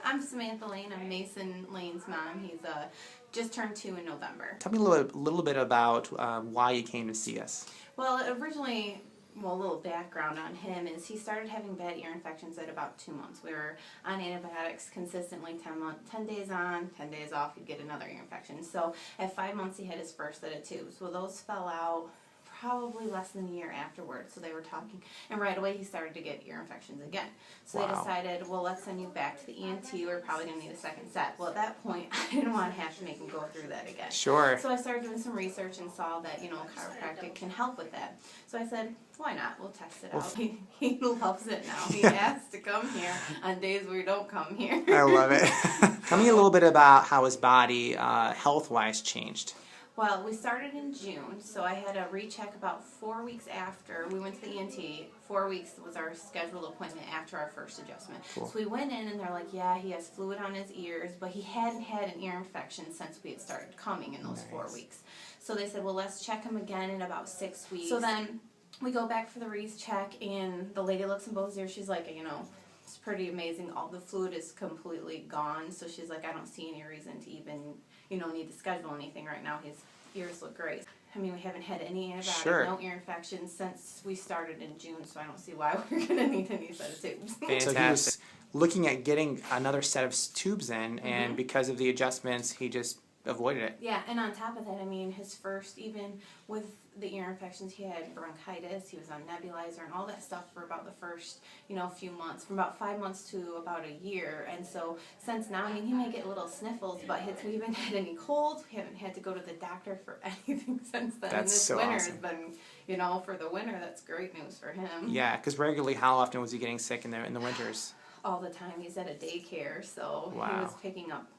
I'm Samantha Lane. I'm Mason Lane's mom. He's just turned 2 in November. Tell me a little bit about why you came to see us. Well, originally, a little background on him is he started having bad ear infections at about 2 months. We were on antibiotics consistently, 10 days on, 10 days off, he'd get another ear infection. So at 5 months, he had his first set of tubes. Well, those fell out probably less than a year afterwards. So they were talking, and right away he started to get ear infections again. So they decided, well, let's send you back to the ENT. We're probably going to need a second set. Well, at that point, I didn't want to have to make him go through that again. Sure. So I started doing some research and saw that, chiropractic can help with that. So I said, why not? We'll test it out. He loves it now. He asks to come here on days where we don't come here. I love it. Tell me a little bit about how his body, health-wise, changed. Well, we started in June, so I had a recheck about 4 weeks after. We went to the ENT. 4 weeks was our scheduled appointment after our first adjustment. Cool. So we went in, and they're like, yeah, he has fluid on his ears, but he hadn't had an ear infection since we had started coming in those 4 weeks. So they said, well, let's check him again in about 6 weeks. So then we go back for the recheck, and the lady looks in both ears. She's like, it's pretty amazing. All the fluid is completely gone. So she's like, I don't see any reason to even, need to schedule anything right now. His ears look great. I mean, we haven't had any antibiotic, no ear infections since we started in June, so I don't see why we're going to need any set of tubes. Fantastic. So he was looking at getting another set of tubes in, and because of the adjustments, he just avoided it. Yeah, and on top of that, his first, even with the ear infections, he had bronchitis, he was on nebulizer and all that stuff for about the first, few months, from about 5 months to about a year. And so since now, he may get little sniffles, but we haven't had any colds, we haven't had to go to the doctor for anything since then. That's and this so winter awesome. has been, for the winter, that's great news for him. Yeah, because regularly, how often was he getting sick in the winters? All the time. He's at a daycare, so he was picking up,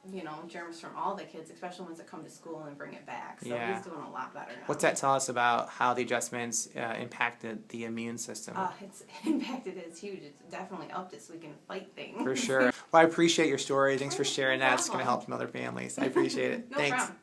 germs from all the kids, especially ones that come to school and bring it back. So he's doing a lot better now. What's that tell us about how the adjustments impacted the immune system? It's impacted it. It's huge. It's definitely upped it so we can fight things. For sure. Well, I appreciate your story. Thanks for sharing that. It's going to help some other families. I appreciate it. No Thanks. problem.